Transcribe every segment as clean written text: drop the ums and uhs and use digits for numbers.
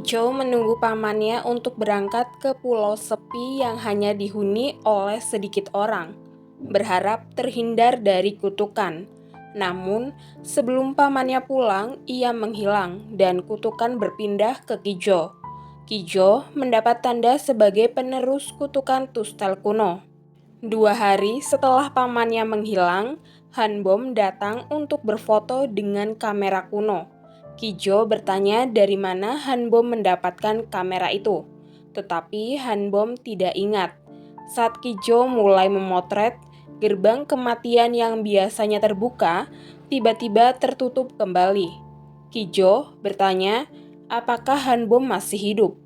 Ki-jo menunggu pamannya untuk berangkat ke pulau sepi yang hanya dihuni oleh sedikit orang, berharap terhindar dari kutukan. Namun, sebelum pamannya pulang, ia menghilang dan kutukan berpindah ke Ki-jo. Ki-jo mendapat tanda sebagai penerus kutukan Tustel kuno. 2 hari setelah pamannya menghilang, Hanbom datang untuk berfoto dengan kamera kuno. Ki-jo bertanya dari mana Hanbom mendapatkan kamera itu, tetapi Hanbom tidak ingat. Saat Ki-jo mulai memotret, gerbang kematian yang biasanya terbuka tiba-tiba tertutup kembali. Ki-jo bertanya, apakah Hanbom masih hidup?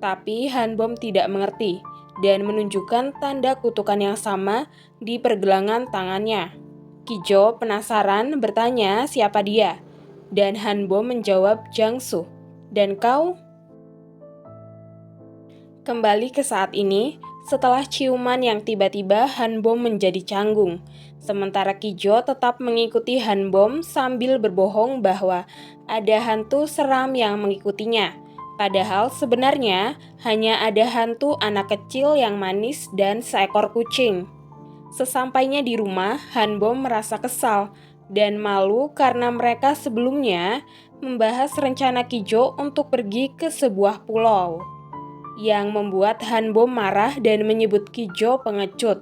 Tapi Hanbom tidak mengerti dan menunjukkan tanda kutukan yang sama di pergelangan tangannya. Ki-jo penasaran bertanya siapa dia, dan Hanbom menjawab Jang-soo. Dan kau? Kembali ke saat ini, setelah ciuman yang tiba-tiba Hanbom menjadi canggung. Sementara Ki-jo tetap mengikuti Hanbom sambil berbohong bahwa ada hantu seram yang mengikutinya. Padahal sebenarnya hanya ada hantu anak kecil yang manis dan seekor kucing. Sesampainya di rumah, Hanbom merasa kesal dan malu karena mereka sebelumnya membahas rencana Ki-jo untuk pergi ke sebuah pulau, yang membuat Hanbom marah dan menyebut Ki-jo pengecut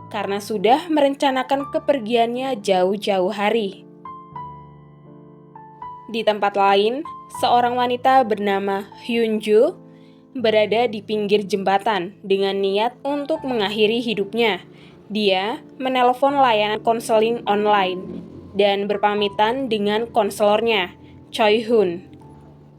karena sudah merencanakan kepergiannya jauh-jauh hari. Di tempat lain, seorang wanita bernama Hyunju berada di pinggir jembatan dengan niat untuk mengakhiri hidupnya. Dia menelpon layanan konseling online dan berpamitan dengan konselornya, Choi Hun.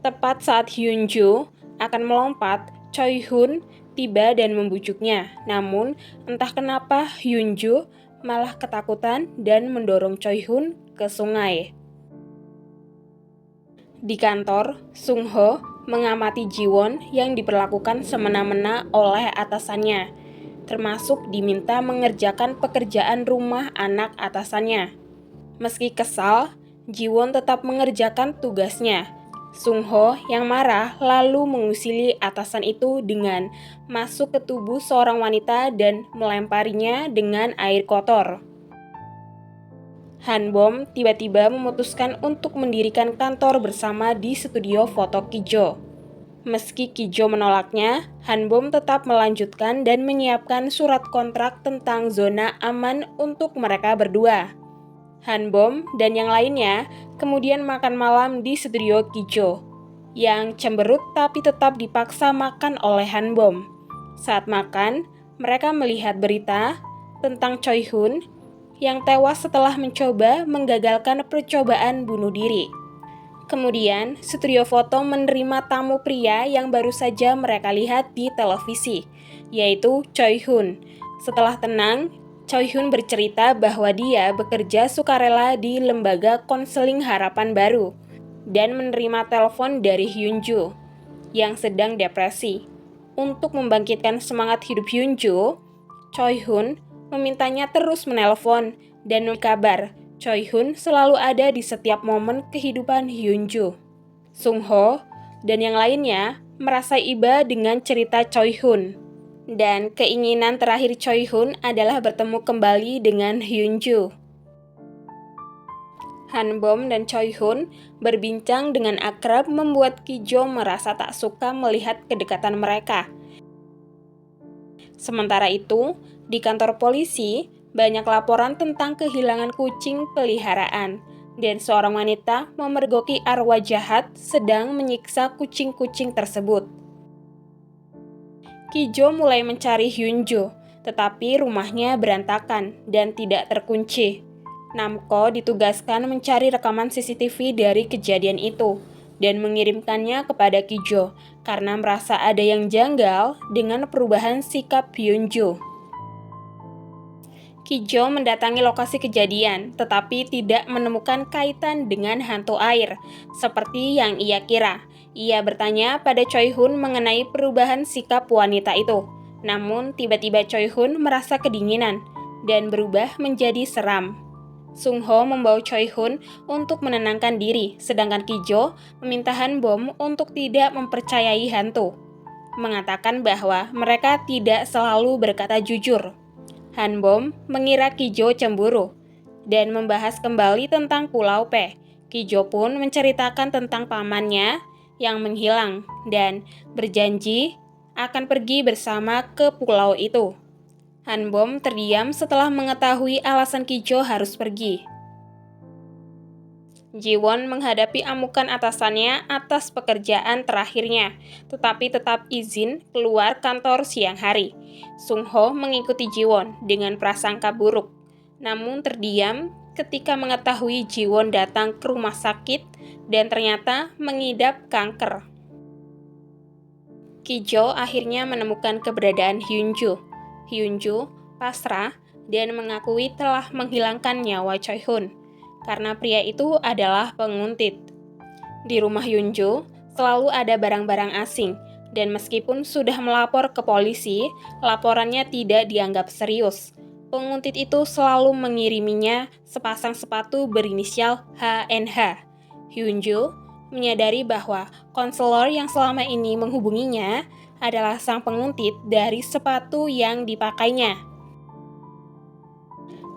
Tepat saat Hyunju akan melompat, Choi Hun tiba dan membujuknya. Namun, entah kenapa Hyunju malah ketakutan dan mendorong Choi Hun ke sungai. Di kantor, Sung-ho mengamati Ji-won yang diperlakukan semena-mena oleh atasannya, termasuk diminta mengerjakan pekerjaan rumah anak atasannya. Meski kesal, Ji-won tetap mengerjakan tugasnya. Sung-ho yang marah lalu mengusili atasan itu dengan masuk ke tubuh seorang wanita dan melemparinya dengan air kotor. Hanbom tiba-tiba memutuskan untuk mendirikan kantor bersama di studio foto Ki-jo. Meski Ki-jo menolaknya, Hanbom tetap melanjutkan dan menyiapkan surat kontrak tentang zona aman untuk mereka berdua. Hanbom dan yang lainnya kemudian makan malam di studio Ki-jo, yang cemberut tapi tetap dipaksa makan oleh Hanbom. Saat makan, mereka melihat berita tentang Choi Hun yang tewas setelah mencoba menggagalkan percobaan bunuh diri. Kemudian, studio foto menerima tamu pria yang baru saja mereka lihat di televisi, yaitu Choi Hun. Setelah tenang, Choi Hun bercerita bahwa dia bekerja sukarela di lembaga konseling harapan baru dan menerima telepon dari Hyunju yang sedang depresi. Untuk membangkitkan semangat hidup Hyunju, Choi Hun memintanya terus menelpon dan kabar. Choi Hun selalu ada di setiap momen kehidupan Hyunju. Sung-ho dan yang lainnya merasa iba dengan cerita Choi Hun. Dan keinginan terakhir Choi Hun adalah bertemu kembali dengan Hyunju. Hanbom dan Choi Hun berbincang dengan akrab membuat Ki-jo merasa tak suka melihat kedekatan mereka. Sementara itu, di kantor polisi, banyak laporan tentang kehilangan kucing peliharaan, dan seorang wanita memergoki arwah jahat sedang menyiksa kucing-kucing tersebut. Ki-jo mulai mencari Hyunju, tetapi rumahnya berantakan dan tidak terkunci. Namko ditugaskan mencari rekaman CCTV dari kejadian itu dan mengirimkannya kepada Ki-jo karena merasa ada yang janggal dengan perubahan sikap Hyunju. Ki-jo mendatangi lokasi kejadian, tetapi tidak menemukan kaitan dengan hantu air, seperti yang ia kira. Ia bertanya pada Choi Hun mengenai perubahan sikap wanita itu. Namun, tiba-tiba Choi Hun merasa kedinginan dan berubah menjadi seram. Sung Ho membawa Choi Hun untuk menenangkan diri, sedangkan Ki Jo meminta Han Bom untuk tidak mempercayai hantu, mengatakan bahwa mereka tidak selalu berkata jujur. Han Bom mengira Ki Jo cemburu dan membahas kembali tentang Pulau P. Ki Jo pun menceritakan tentang pamannya yang menghilang dan berjanji akan pergi bersama ke pulau itu. Han Bom terdiam setelah mengetahui alasan Ki Jo harus pergi. Ji Won menghadapi amukan atasannya atas pekerjaan terakhirnya, tetapi tetap izin keluar kantor siang hari. Sung Ho mengikuti Ji Won dengan prasangka buruk, namun terdiam ketika mengetahui Ji Won datang ke rumah sakit dan ternyata mengidap kanker. Ki Jo akhirnya menemukan keberadaan Hyun Joo. Hyun Joo pasrah dan mengakui telah menghilangkan nyawa Choi Hun, karena pria itu adalah penguntit. Di rumah Hyun Joo selalu ada barang-barang asing, dan meskipun sudah melapor ke polisi, laporannya tidak dianggap serius. Penguntit itu selalu mengiriminya sepasang sepatu berinisial HNH. Hyun Joo menyadari bahwa konselor yang selama ini menghubunginya adalah sang penguntit dari sepatu yang dipakainya.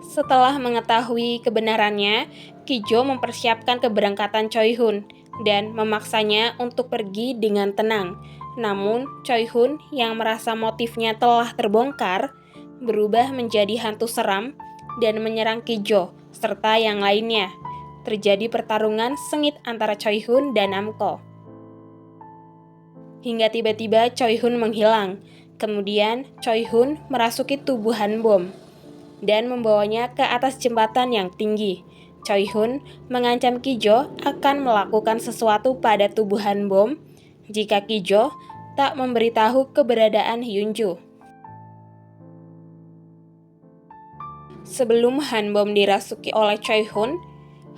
Setelah mengetahui kebenarannya, Ki Jo mempersiapkan keberangkatan Choi Hun dan memaksanya untuk pergi dengan tenang. Namun, Choi Hun yang merasa motifnya telah terbongkar, berubah menjadi hantu seram dan menyerang Ki Jo serta yang lainnya. Terjadi pertarungan sengit antara Choi Hun dan Namko. Hingga tiba-tiba Choi Hun menghilang. Kemudian Choi Hun merasuki tubuh Han Bom dan membawanya ke atas jembatan yang tinggi. Choi Hun mengancam Ki Jo akan melakukan sesuatu pada tubuh Han Bom jika Ki Jo tak memberitahu keberadaan Hyun Joo. Sebelum Han Bom dirasuki oleh Choi Hun,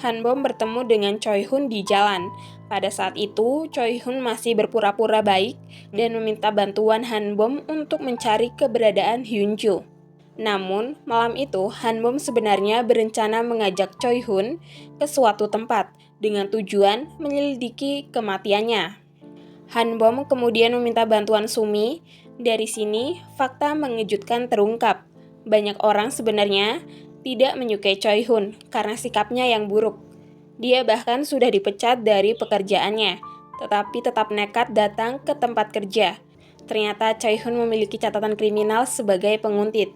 Han Bom bertemu dengan Choi Hun di jalan. Pada saat itu, Choi Hun masih berpura-pura baik dan meminta bantuan Han Bom untuk mencari keberadaan Hyun Joo. Namun, malam itu Han Bom sebenarnya berencana mengajak Choi Hun ke suatu tempat dengan tujuan menyelidiki kematiannya. Han Bom kemudian meminta bantuan Sumi. Dari sini, fakta mengejutkan terungkap. Banyak orang sebenarnya tidak menyukai Choi Hun karena sikapnya yang buruk. Dia bahkan sudah dipecat dari pekerjaannya, tetapi tetap nekat datang ke tempat kerja. Ternyata Choi Hun memiliki catatan kriminal sebagai penguntit.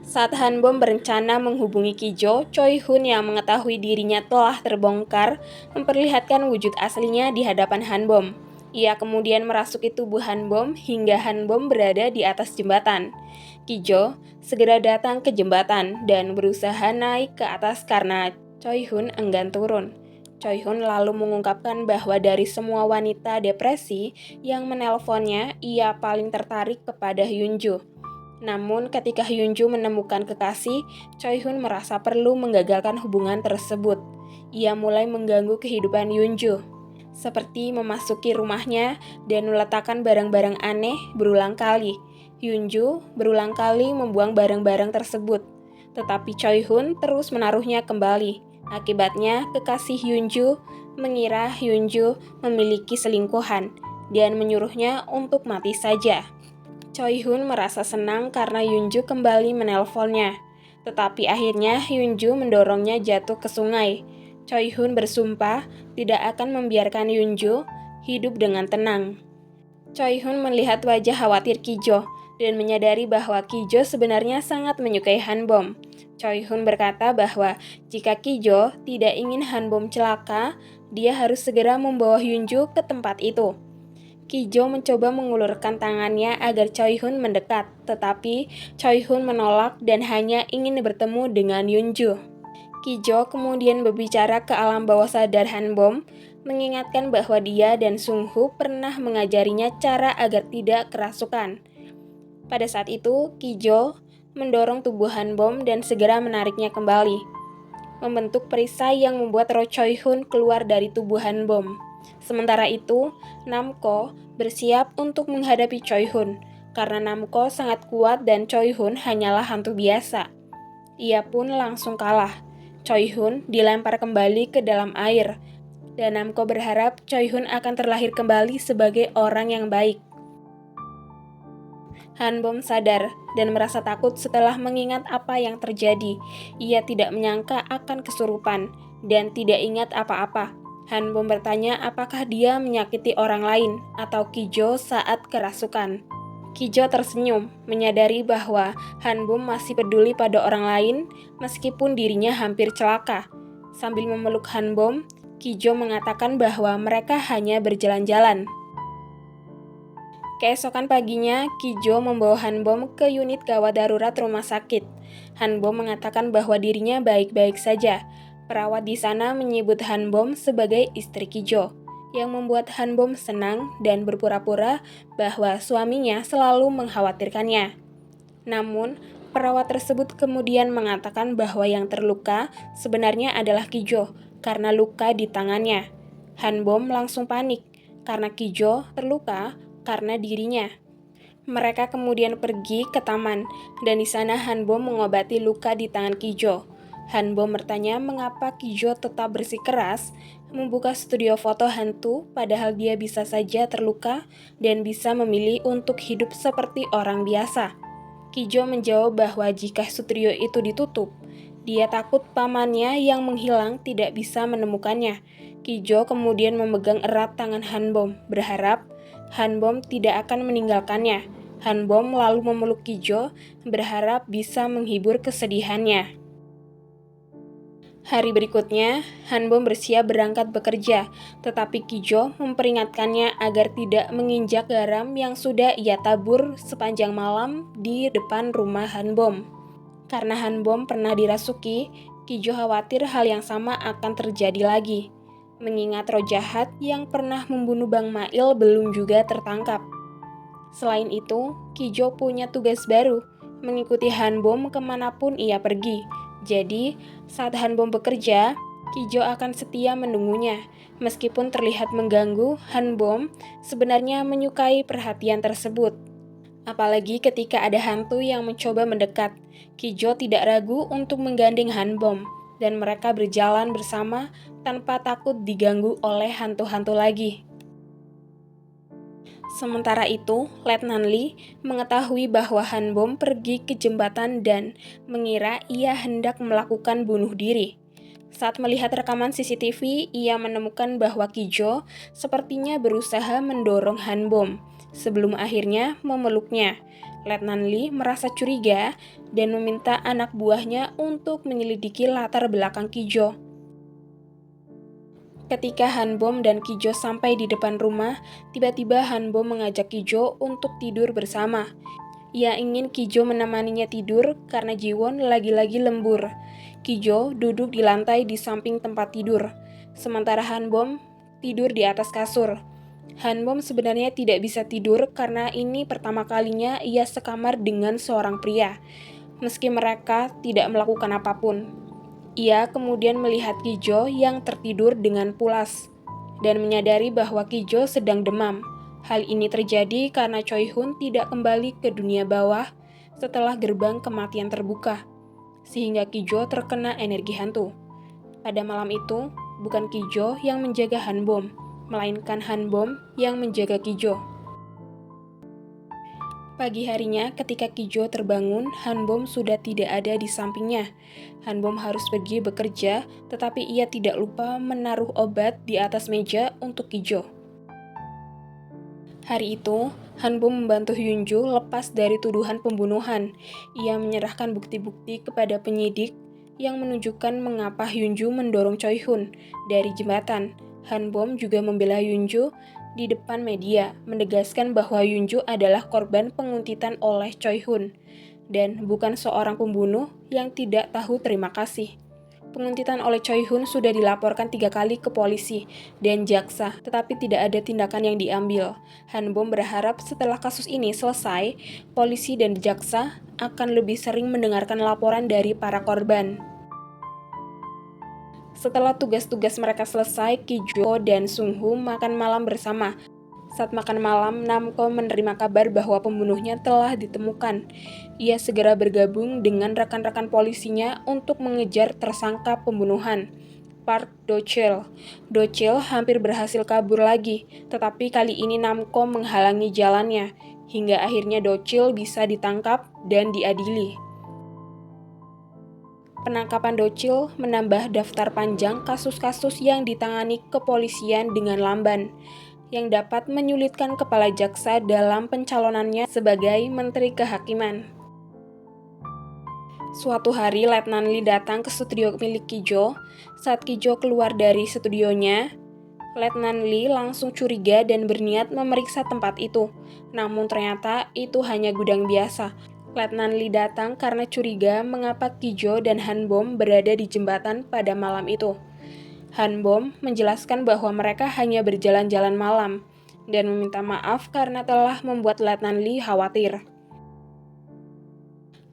Saat Han Bom berencana menghubungi Ki Jo, Choi Hun yang mengetahui dirinya telah terbongkar memperlihatkan wujud aslinya di hadapan Han Bom. Ia kemudian merasuki tubuh Han Bom hingga Han Bom berada di atas jembatan. Ki Jo segera datang ke jembatan dan berusaha naik ke atas karena Choi Hun enggan turun. Choi Hun lalu mengungkapkan bahwa dari semua wanita depresi yang menelponnya, ia paling tertarik kepada Hyun Joo. Namun ketika Hyun Joo menemukan kekasih, Choi Hun merasa perlu menggagalkan hubungan tersebut. Ia mulai mengganggu kehidupan Hyun Joo, seperti memasuki rumahnya dan meletakkan barang-barang aneh berulang kali. Hyun Joo berulang kali membuang barang-barang tersebut, tetapi Choi Hun terus menaruhnya kembali. Akibatnya, kekasih Hyun Joo mengira Hyun Joo memiliki selingkuhan dan menyuruhnya untuk mati saja. Choi Hun merasa senang karena Hyun Joo kembali menelponnya, tetapi akhirnya Hyun Joo mendorongnya jatuh ke sungai. Choi Hun bersumpah tidak akan membiarkan Hyun Joo hidup dengan tenang. Choi Hun melihat wajah khawatir Ki Jo dan menyadari bahwa Ki Jo sebenarnya sangat menyukai Han Bom. Choi Hun berkata bahwa jika Ki Jo tidak ingin Han Bom celaka, dia harus segera membawa Hyun Joo ke tempat itu. Ki Jo mencoba mengulurkan tangannya agar Choi Hun mendekat, tetapi Choi Hun menolak dan hanya ingin bertemu dengan Hyun Joo. Ki Jo kemudian berbicara ke alam bawah sadar Han Bom, mengingatkan bahwa dia dan Sung Ho pernah mengajarinya cara agar tidak kerasukan. Pada saat itu, Ki Jo mendorong tubuh Han Bom dan segera menariknya kembali, membentuk perisai yang membuat roh Choi Hun keluar dari tubuh Han Bom. Sementara itu, Namko bersiap untuk menghadapi Choi Hun, karena Namko sangat kuat dan Choi Hun hanyalah hantu biasa. Ia pun langsung kalah. Choi Hun dilempar kembali ke dalam air, dan Namco berharap Choi Hun akan terlahir kembali sebagai orang yang baik. Han Bom sadar dan merasa takut setelah mengingat apa yang terjadi. Ia tidak menyangka akan kesurupan dan tidak ingat apa-apa. Han Bom bertanya apakah dia menyakiti orang lain atau Ki-jo saat kerasukan. Ki-jo tersenyum, menyadari bahwa Han Bom masih peduli pada orang lain meskipun dirinya hampir celaka. Sambil memeluk Han Bom, Ki-jo mengatakan bahwa mereka hanya berjalan-jalan. Keesokan paginya, Ki-jo membawa Han Bom ke unit gawat darurat rumah sakit. Han Bom mengatakan bahwa dirinya baik-baik saja. Perawat di sana menyebut Han Bom sebagai istri Ki-jo, yang membuat Han Bom senang dan berpura-pura bahwa suaminya selalu mengkhawatirkannya. Namun, perawat tersebut kemudian mengatakan bahwa yang terluka sebenarnya adalah Ki-jo karena luka di tangannya. Han Bom langsung panik karena Ki-jo terluka karena dirinya. Mereka kemudian pergi ke taman, dan di sana Han Bom mengobati luka di tangan Ki-jo. Han Bom bertanya mengapa Ki-jo tetap bersikeras membuka studio foto hantu padahal dia bisa saja terluka dan bisa memilih untuk hidup seperti orang biasa. Ki-jo menjawab bahwa jika studio itu ditutup, dia takut pamannya yang menghilang tidak bisa menemukannya. Ki-jo kemudian memegang erat tangan Han Bom, berharap Han Bom tidak akan meninggalkannya. Han Bom lalu memeluk Ki-jo, berharap bisa menghibur kesedihannya. Hari berikutnya, Han Bom bersiap berangkat bekerja, tetapi Ki-jo memperingatkannya agar tidak menginjak garam yang sudah ia tabur sepanjang malam di depan rumah Han Bom. Karena Han Bom pernah dirasuki, Ki-jo khawatir hal yang sama akan terjadi lagi, mengingat roh jahat yang pernah membunuh Bang Mail belum juga tertangkap. Selain itu, Ki-jo punya tugas baru, mengikuti Han Bom kemanapun ia pergi. Jadi, saat Han Bom bekerja, Ki-jo akan setia menunggunya. Meskipun terlihat mengganggu, Han Bom sebenarnya menyukai perhatian tersebut. Apalagi ketika ada hantu yang mencoba mendekat, Ki-jo tidak ragu untuk menggandeng Han Bom, dan mereka berjalan bersama tanpa takut diganggu oleh hantu-hantu lagi. Sementara itu, Letnan Lee mengetahui bahwa Han Bom pergi ke jembatan dan mengira ia hendak melakukan bunuh diri. Saat melihat rekaman CCTV, ia menemukan bahwa Ki-jo sepertinya berusaha mendorong Han Bom sebelum akhirnya memeluknya. Letnan Lee merasa curiga dan meminta anak buahnya untuk menyelidiki latar belakang Ki-jo. Ketika Han Bom dan Ki-jo sampai di depan rumah, tiba-tiba Han Bom mengajak Ki-jo untuk tidur bersama. Ia ingin Ki-jo menemaninya tidur karena Ji-won lagi-lagi lembur. Ki-jo duduk di lantai di samping tempat tidur, sementara Han Bom tidur di atas kasur. Han Bom sebenarnya tidak bisa tidur karena ini pertama kalinya ia sekamar dengan seorang pria, meski mereka tidak melakukan apapun. Ia kemudian melihat Ki-jo yang tertidur dengan pulas dan menyadari bahwa Ki-jo sedang demam. Hal ini terjadi karena Choi Hun tidak kembali ke dunia bawah setelah gerbang kematian terbuka, sehingga Ki-jo terkena energi hantu. Pada malam itu, bukan Ki-jo yang menjaga Han Bom, melainkan Han Bom yang menjaga Ki-jo. Pagi harinya, ketika Ki-jo terbangun, Han Bom sudah tidak ada di sampingnya. Han Bom harus pergi bekerja, tetapi ia tidak lupa menaruh obat di atas meja untuk Ki-jo. Hari itu, Han Bom membantu Hyunju lepas dari tuduhan pembunuhan. Ia menyerahkan bukti-bukti kepada penyidik yang menunjukkan mengapa Hyunju mendorong Choi Hun dari jembatan. Han Bom juga membela Hyunju di depan media, menegaskan bahwa Hyunju adalah korban penguntitan oleh Choi Hun dan bukan seorang pembunuh yang tidak tahu terima kasih. Penguntitan oleh Choi Hun sudah dilaporkan 3 kali ke polisi dan jaksa, tetapi tidak ada tindakan yang diambil. Han Bom berharap setelah kasus ini selesai, polisi dan jaksa akan lebih sering mendengarkan laporan dari para korban. Setelah tugas-tugas mereka selesai, Ki-jo dan Sung-ho makan malam bersama. Saat makan malam, Namco menerima kabar bahwa pembunuhnya telah ditemukan. Ia segera bergabung dengan rekan-rekan polisinya untuk mengejar tersangka pembunuhan, Park Do-chil. Do-chil hampir berhasil kabur lagi, tetapi kali ini Namco menghalangi jalannya, hingga akhirnya Do-chil bisa ditangkap dan diadili. Penangkapan Do-chil menambah daftar panjang kasus-kasus yang ditangani kepolisian dengan lamban, yang dapat menyulitkan kepala jaksa dalam pencalonannya sebagai Menteri Kehakiman. Suatu hari, Letnan Lee datang ke studio milik Ki-jo. Saat Ki-jo keluar dari studionya, Letnan Lee langsung curiga dan berniat memeriksa tempat itu. Namun ternyata itu hanya gudang biasa. Letnan Lee datang karena curiga mengapa Ki-jo dan Han-bom berada di jembatan pada malam itu. Han-bom menjelaskan bahwa mereka hanya berjalan-jalan malam dan meminta maaf karena telah membuat Letnan Lee khawatir.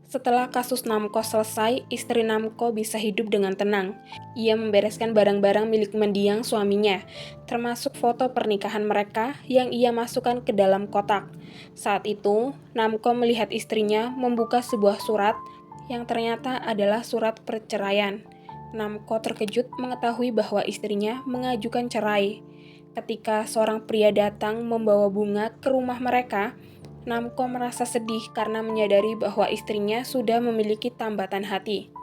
Setelah kasus Namco selesai, istri Namco bisa hidup dengan tenang. Ia membereskan barang-barang milik mendiang suaminya, termasuk foto pernikahan mereka yang ia masukkan ke dalam kotak. Saat itu, Namco melihat istrinya membuka sebuah surat yang ternyata adalah surat perceraian. Namco terkejut mengetahui bahwa istrinya mengajukan cerai. Ketika seorang pria datang membawa bunga ke rumah mereka, Namco merasa sedih karena menyadari bahwa istrinya sudah memiliki tambatan hati.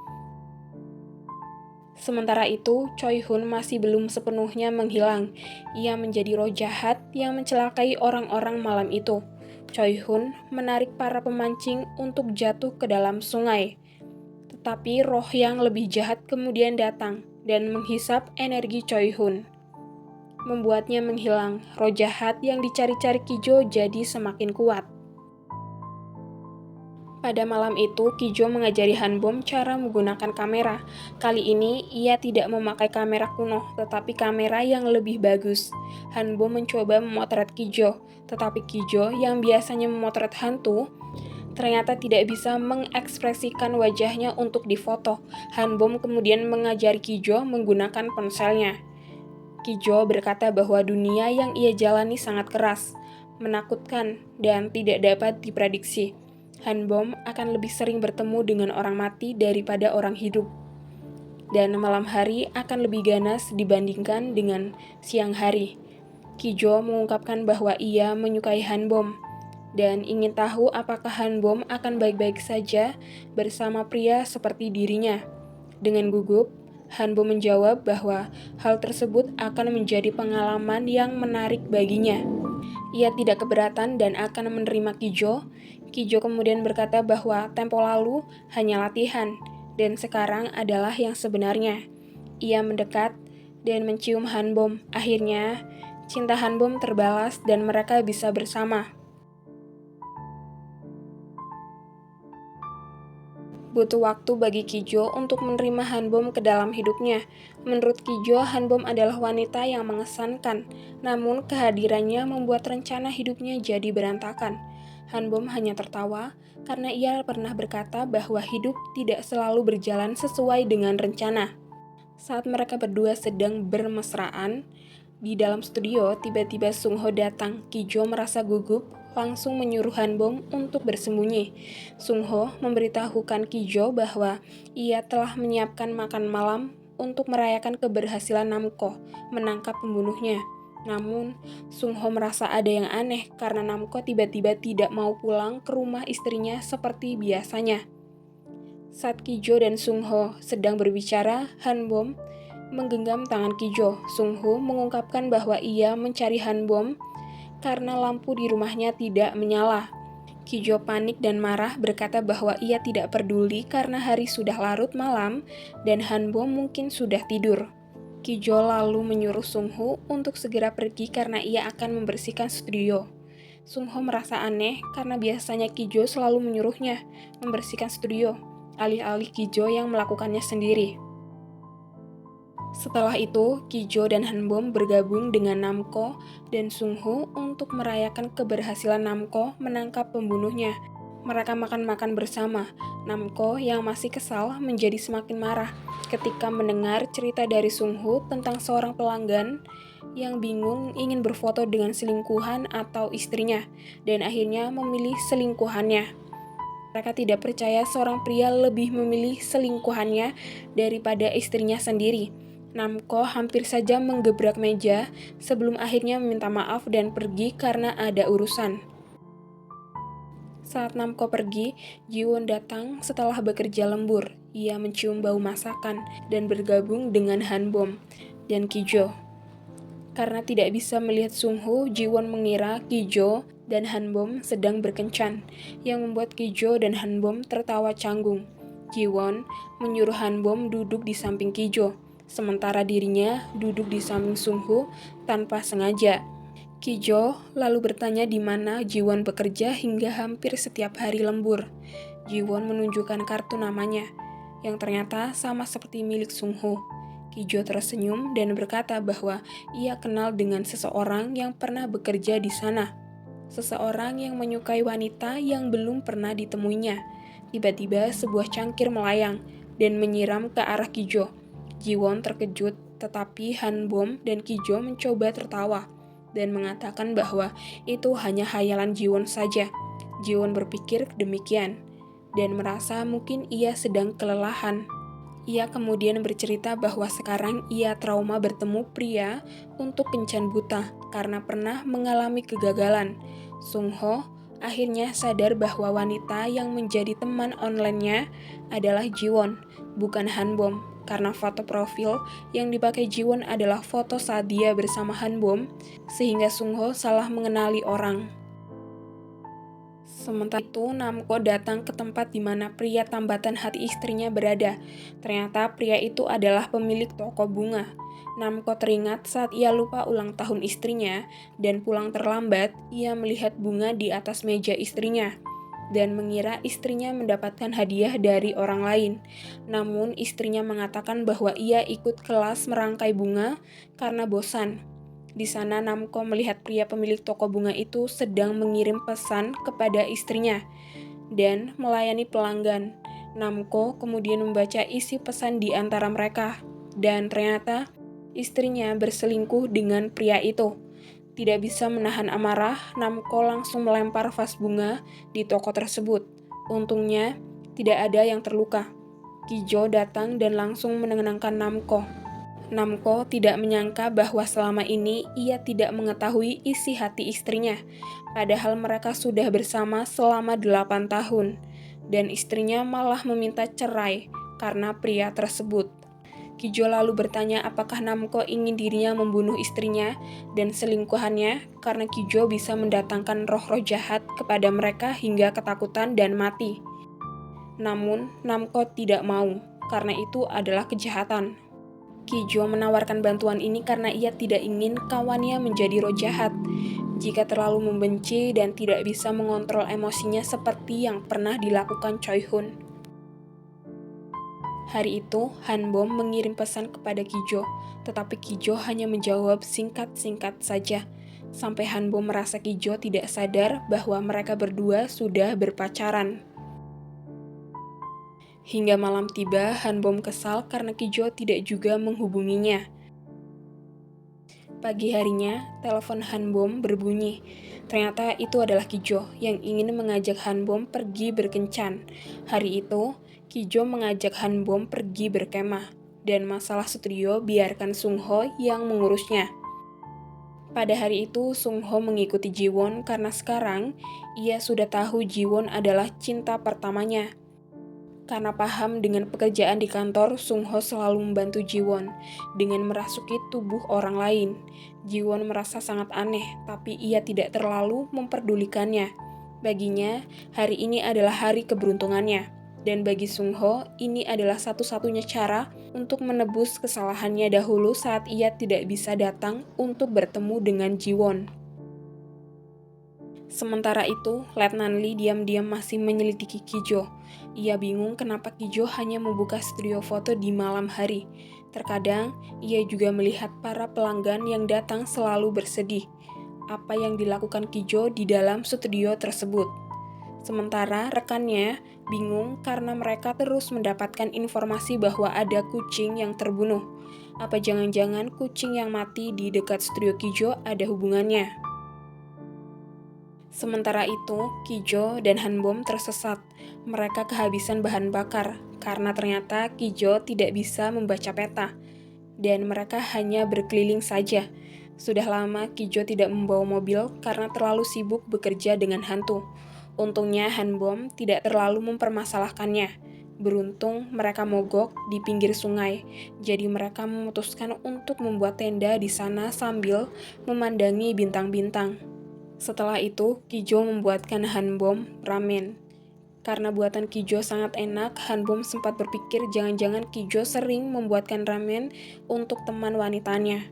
Sementara itu, Choi-hun masih belum sepenuhnya menghilang. Ia menjadi roh jahat yang mencelakai orang-orang malam itu. Choi-hun menarik para pemancing untuk jatuh ke dalam sungai. Tetapi roh yang lebih jahat kemudian datang dan menghisap energi Choi-hun, membuatnya menghilang. Roh jahat yang dicari-cari Ki-jo jadi semakin kuat. Pada malam itu, Ki-jo mengajari Han-bom cara menggunakan kamera. Kali ini, ia tidak memakai kamera kuno, tetapi kamera yang lebih bagus. Han-bom mencoba memotret Ki-jo, tetapi Ki-jo yang biasanya memotret hantu, ternyata tidak bisa mengekspresikan wajahnya untuk difoto. Han-bom kemudian mengajari Ki-jo menggunakan ponselnya. Ki-jo berkata bahwa dunia yang ia jalani sangat keras, menakutkan, dan tidak dapat diprediksi. Han-bom akan lebih sering bertemu dengan orang mati daripada orang hidup. Dan malam hari akan lebih ganas dibandingkan dengan siang hari. Ki-jo mengungkapkan bahwa ia menyukai Han-bom dan ingin tahu apakah Han-bom akan baik-baik saja bersama pria seperti dirinya. Dengan gugup, Han-bom menjawab bahwa hal tersebut akan menjadi pengalaman yang menarik baginya. Ia tidak keberatan dan akan menerima Ki-jo. Ki-jo kemudian berkata bahwa tempo lalu hanya latihan dan sekarang adalah yang sebenarnya. Ia mendekat dan mencium Han-bom. Akhirnya, cinta Han-bom terbalas dan mereka bisa bersama. Butuh waktu bagi Ki-jo untuk menerima Han-bom ke dalam hidupnya. Menurut Ki-jo, Han-bom adalah wanita yang mengesankan, namun kehadirannya membuat rencana hidupnya jadi berantakan. Han-bom hanya tertawa karena ia pernah berkata bahwa hidup tidak selalu berjalan sesuai dengan rencana. Saat mereka berdua sedang bermesraan, di dalam studio tiba-tiba Sung-ho datang. Ki-jo merasa gugup, langsung menyuruh Han-bom untuk bersembunyi. Sung-ho memberitahukan Ki-jo bahwa ia telah menyiapkan makan malam untuk merayakan keberhasilan Namco menangkap pembunuhnya. Namun, Sung-ho merasa ada yang aneh karena Namco tiba-tiba tidak mau pulang ke rumah istrinya seperti biasanya. Saat Ki-jo dan Sung-ho sedang berbicara, Han-bom menggenggam tangan Ki-jo. Sung-ho mengungkapkan bahwa ia mencari Han-bom karena lampu di rumahnya tidak menyala. Ki-jo panik dan marah berkata bahwa ia tidak peduli karena hari sudah larut malam dan Han-bom mungkin sudah tidur. Ki-jo lalu menyuruh Sung-ho untuk segera pergi karena ia akan membersihkan studio. Sung-ho merasa aneh karena biasanya Ki-jo selalu menyuruhnya membersihkan studio, alih-alih Ki-jo yang melakukannya sendiri. Setelah itu, Ki-jo dan Han-bom bergabung dengan Namco dan Sung-ho untuk merayakan keberhasilan Namco menangkap pembunuhnya. Mereka makan-makan bersama. Namco yang masih kesal menjadi semakin marah ketika mendengar cerita dari Sung-ho tentang seorang pelanggan yang bingung ingin berfoto dengan selingkuhan atau istrinya, dan akhirnya memilih selingkuhannya. Mereka tidak percaya seorang pria lebih memilih selingkuhannya daripada istrinya sendiri. Namco hampir saja menggebrak meja sebelum akhirnya meminta maaf dan pergi karena ada urusan. Saat Namco pergi, Jiwon datang setelah bekerja lembur. Ia mencium bau masakan dan bergabung dengan Hanbom dan Kijo. Karena tidak bisa melihat Sungho, Jiwon mengira Kijo dan Hanbom sedang berkencan, yang membuat Kijo dan Hanbom tertawa canggung. Jiwon menyuruh Hanbom duduk di samping Kijo, sementara dirinya duduk di samping Sungho tanpa sengaja. Kijo lalu bertanya di mana Jiwon bekerja hingga hampir setiap hari lembur. Jiwon menunjukkan kartu namanya, yang ternyata sama seperti milik Sungho. Kijo tersenyum dan berkata bahwa ia kenal dengan seseorang yang pernah bekerja di sana. Seseorang yang menyukai wanita yang belum pernah ditemuinya. Tiba-tiba sebuah cangkir melayang dan menyiram ke arah Kijo. Jiwon terkejut, tetapi Hanbom dan Kijo mencoba tertawa dan mengatakan bahwa itu hanya khayalan Jiwon saja. Jiwon berpikir demikian dan merasa mungkin ia sedang kelelahan. Ia kemudian bercerita bahwa sekarang ia trauma bertemu pria untuk kencan buta karena pernah mengalami kegagalan. Sungho akhirnya sadar bahwa wanita yang menjadi teman online-nya adalah Jiwon, bukan Hanbom. Karena foto profil yang dipakai Jiwon adalah foto saat dia bersama Hanbom, sehingga Sungho salah mengenali orang. Sementara itu, Namco datang ke tempat di mana pria tambatan hati istrinya berada. Ternyata pria itu adalah pemilik toko bunga. Namco teringat saat ia lupa ulang tahun istrinya dan pulang terlambat, ia melihat bunga di atas meja istrinya dan mengira istrinya mendapatkan hadiah dari orang lain. Namun istrinya mengatakan bahwa ia ikut kelas merangkai bunga karena bosan. Di sana Namco melihat pria pemilik toko bunga itu sedang mengirim pesan kepada istrinya dan melayani pelanggan. Namco kemudian membaca isi pesan di antara mereka dan ternyata istrinya berselingkuh dengan pria itu. Tidak bisa menahan amarah, Namco langsung melempar vas bunga di toko tersebut. Untungnya tidak ada yang terluka. Kijo datang dan langsung menenangkan Namco. Namco tidak menyangka bahwa selama ini ia tidak mengetahui isi hati istrinya, padahal mereka sudah bersama selama 8 tahun, dan istrinya malah meminta cerai karena pria tersebut. Kijo lalu bertanya apakah Namco ingin dirinya membunuh istrinya dan selingkuhannya karena Kijo bisa mendatangkan roh-roh jahat kepada mereka hingga ketakutan dan mati. Namun, Namco tidak mau, karena itu adalah kejahatan. Kijo menawarkan bantuan ini karena ia tidak ingin kawannya menjadi roh jahat. Jika terlalu membenci dan tidak bisa mengontrol emosinya seperti yang pernah dilakukan Choi Hun. Hari itu, Hanbom mengirim pesan kepada Kijo, tetapi Kijo hanya menjawab singkat-singkat saja. Sampai Hanbom merasa Kijo tidak sadar bahwa mereka berdua sudah berpacaran. Hingga malam tiba, Hanbom kesal karena Kijo tidak juga menghubunginya. Pagi harinya, telepon Hanbom berbunyi. Ternyata itu adalah Kijo yang ingin mengajak Hanbom pergi berkencan. Hari itu, Kijo mengajak Hanbom pergi berkemah, dan masalah studio biarkan Sungho yang mengurusnya. Pada hari itu, Sungho mengikuti Jiwon karena sekarang ia sudah tahu Jiwon adalah cinta pertamanya. Karena paham dengan pekerjaan di kantor, Sungho selalu membantu Jiwon dengan merasuki tubuh orang lain. Jiwon merasa sangat aneh, tapi ia tidak terlalu memperdulikannya. Baginya, hari ini adalah hari keberuntungannya. Dan bagi Sungho, ini adalah satu-satunya cara untuk menebus kesalahannya dahulu saat ia tidak bisa datang untuk bertemu dengan Jiwon. Sementara itu, Letnan Lee diam-diam masih menyelidiki Kijo. Ia bingung kenapa Kijo hanya membuka studio foto di malam hari. Terkadang, ia juga melihat para pelanggan yang datang selalu bersedih. Apa yang dilakukan Kijo di dalam studio tersebut? Sementara rekannya bingung karena mereka terus mendapatkan informasi bahwa ada kucing yang terbunuh. Apa jangan-jangan kucing yang mati di dekat studio Kijo ada hubungannya? Sementara itu, Kijo dan Hanbom tersesat. Mereka kehabisan bahan bakar karena ternyata Kijo tidak bisa membaca peta dan mereka hanya berkeliling saja. Sudah lama Kijo tidak membawa mobil karena terlalu sibuk bekerja dengan hantu. Untungnya Hanbom tidak terlalu mempermasalahkannya. Beruntung mereka mogok di pinggir sungai, jadi mereka memutuskan untuk membuat tenda di sana sambil memandangi bintang-bintang. Setelah itu, Kijo membuatkan Hanbom ramen. Karena buatan Kijo sangat enak, Hanbom sempat berpikir jangan-jangan Kijo sering membuatkan ramen untuk teman wanitanya.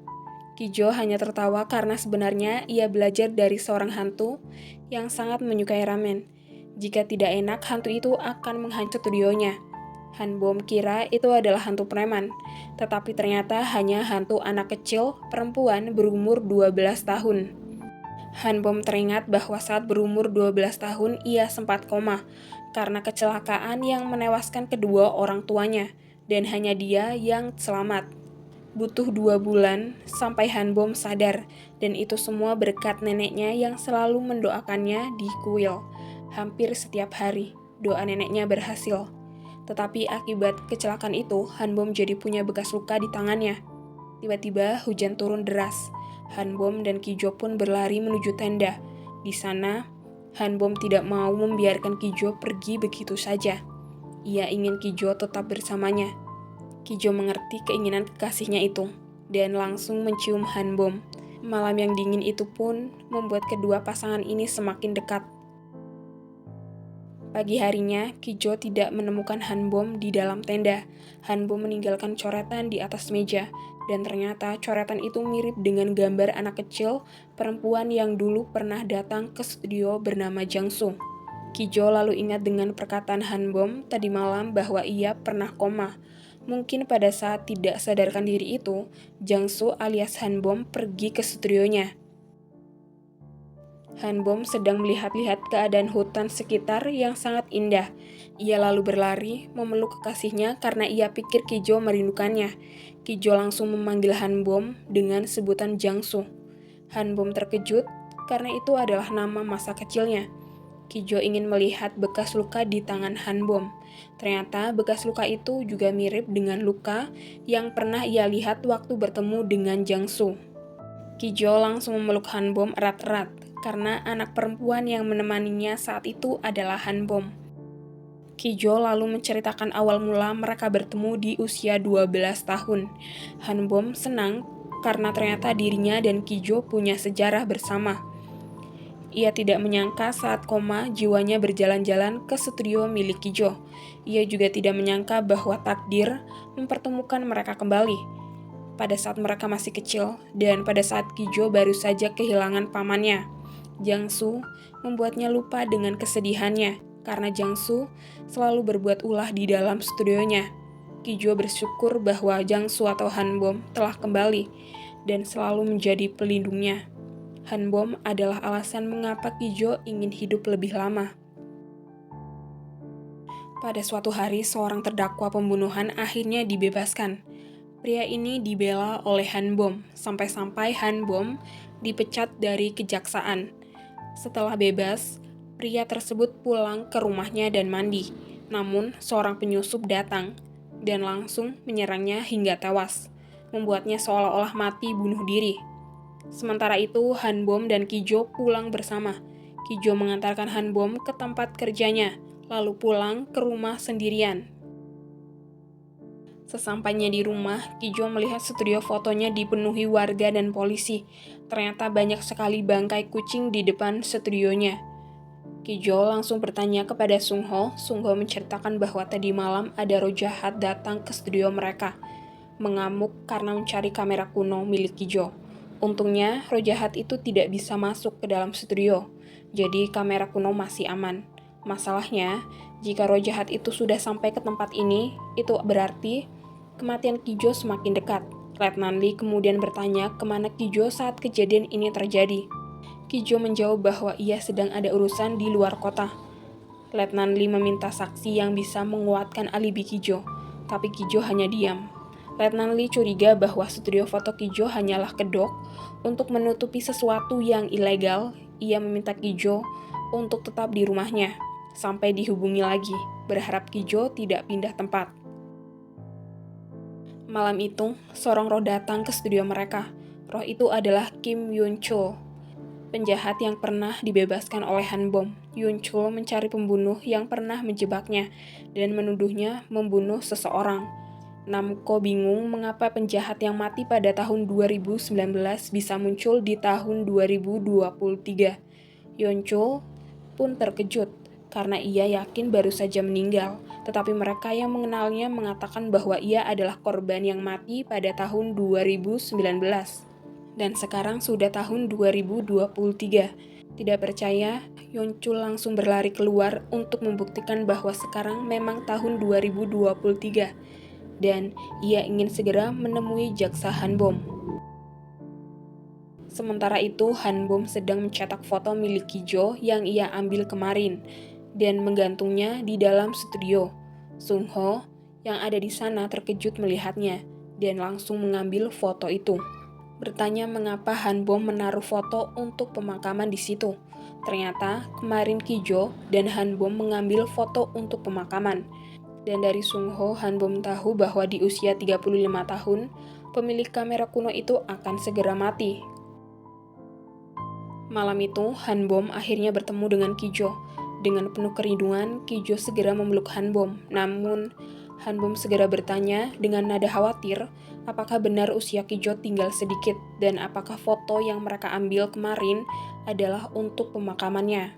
Kijo hanya tertawa karena sebenarnya ia belajar dari seorang hantu yang sangat menyukai ramen. Jika tidak enak, hantu itu akan menghanyut studionya. Hanbom kira itu adalah hantu preman, tetapi ternyata hanya hantu anak kecil perempuan berumur 12 tahun. Hanbom teringat bahwa saat berumur 12 tahun ia sempat koma karena kecelakaan yang menewaskan kedua orang tuanya dan hanya dia yang selamat. Butuh 2 bulan sampai Hanbom sadar dan itu semua berkat neneknya yang selalu mendoakannya di kuil. Hampir setiap hari doa neneknya berhasil. Tetapi akibat kecelakaan itu Hanbom jadi punya bekas luka di tangannya. Tiba-tiba hujan turun deras. Hanbom dan Kijo pun berlari menuju tenda. Di sana, Hanbom tidak mau membiarkan Kijo pergi begitu saja. Ia ingin Kijo tetap bersamanya. Kijo mengerti keinginan kekasihnya itu dan langsung mencium Hanbom. Malam yang dingin itu pun membuat kedua pasangan ini semakin dekat. Pagi harinya, Kijo tidak menemukan Hanbom di dalam tenda. Hanbom meninggalkan coretan di atas meja, dan ternyata coretan itu mirip dengan gambar anak kecil perempuan yang dulu pernah datang ke studio bernama Jangsu. Kijo lalu ingat dengan perkataan Hanbom tadi malam bahwa ia pernah koma. Mungkin pada saat tidak sadarkan diri itu, Jangsu alias Hanbom pergi ke studionya. Hanbom sedang melihat-lihat keadaan hutan sekitar yang sangat indah. Ia lalu berlari, memeluk kekasihnya karena ia pikir Kijo merindukannya. Kijo langsung memanggil Hanbom dengan sebutan Jangsu. Hanbom terkejut karena itu adalah nama masa kecilnya. Kijo ingin melihat bekas luka di tangan Hanbom. Ternyata bekas luka itu juga mirip dengan luka yang pernah ia lihat waktu bertemu dengan Jangsu. Kijo langsung memeluk Hanbom erat-erat karena anak perempuan yang menemaninya saat itu adalah Hanbom. Kijo lalu menceritakan awal mula mereka bertemu di usia 12 tahun. Hanbom senang karena ternyata dirinya dan Kijo punya sejarah bersama. Ia tidak menyangka saat koma jiwanya berjalan-jalan ke studio milik Kijo. Ia juga tidak menyangka bahwa takdir mempertemukan mereka kembali. Pada saat mereka masih kecil dan pada saat Kijo baru saja kehilangan pamannya. Jangsu membuatnya lupa dengan kesedihannya karena Jangsu selalu berbuat ulah di dalam studionya. Kijo bersyukur bahwa Jangsu atau Hanbom telah kembali dan selalu menjadi pelindungnya. Hanbom adalah alasan mengapa Kijo ingin hidup lebih lama. Pada suatu hari, seorang terdakwa pembunuhan akhirnya dibebaskan. Pria ini dibela oleh Hanbom, sampai-sampai Hanbom dipecat dari kejaksaan. Setelah bebas, pria tersebut pulang ke rumahnya dan mandi. Namun, seorang penyusup datang dan langsung menyerangnya hingga tewas, membuatnya seolah-olah mati bunuh diri. Sementara itu, Hanbom dan Kijo pulang bersama. Kijo mengantarkan Hanbom ke tempat kerjanya, lalu pulang ke rumah sendirian. Sesampainya di rumah, Kijo melihat studio fotonya dipenuhi warga dan polisi. Ternyata banyak sekali bangkai kucing di depan studionya. Kijo langsung bertanya kepada Sungho. Sungho menceritakan bahwa tadi malam ada roh jahat datang ke studio mereka, mengamuk karena mencari kamera kuno milik Kijo. Untungnya, roh jahat itu tidak bisa masuk ke dalam studio, jadi kamera kuno masih aman. Masalahnya, jika roh jahat itu sudah sampai ke tempat ini, itu berarti kematian Kijo semakin dekat. Letnan Lee kemudian bertanya kemana Kijo saat kejadian ini terjadi. Kijo menjawab bahwa ia sedang ada urusan di luar kota. Letnan Lee meminta saksi yang bisa menguatkan alibi Kijo, tapi Kijo hanya diam. Letnan Lee curiga bahwa studio foto Kijo hanyalah kedok untuk menutupi sesuatu yang ilegal. Ia meminta Kijo untuk tetap di rumahnya, sampai dihubungi lagi, berharap Kijo tidak pindah tempat. Malam itu, seorang roh datang ke studio mereka. Roh itu adalah Kim Yoon-chul, penjahat yang pernah dibebaskan oleh Han Bom. Yoon-chul mencari pembunuh yang pernah menjebaknya dan menuduhnya membunuh seseorang. Namko bingung mengapa penjahat yang mati pada tahun 2019 bisa muncul di tahun 2023. Yoon-chul pun terkejut karena ia yakin baru saja meninggal, tetapi mereka yang mengenalnya mengatakan bahwa ia adalah korban yang mati pada tahun 2019. Dan sekarang sudah tahun 2023. Tidak percaya, Yoon-chul langsung berlari keluar untuk membuktikan bahwa sekarang memang tahun 2023. Dan ia ingin segera menemui jaksa Han Bom. Sementara itu, Han Bom sedang mencetak foto milik Kijo yang ia ambil kemarin dan menggantungnya di dalam studio. Sung Ho yang ada di sana terkejut melihatnya dan langsung mengambil foto itu. Bertanya mengapa Han Bom menaruh foto untuk pemakaman di situ. Ternyata kemarin Kijo dan Han Bom mengambil foto untuk pemakaman. Dan dari Sung Ho, Han Bom tahu bahwa di usia 35 tahun, pemilik kamera kuno itu akan segera mati. Malam itu, Han Bom akhirnya bertemu dengan Kijo. Dengan penuh kerinduan, Kijo segera memeluk Han Bom. Namun, Han Bom segera bertanya dengan nada khawatir, apakah benar usia Kijo tinggal sedikit dan apakah foto yang mereka ambil kemarin adalah untuk pemakamannya.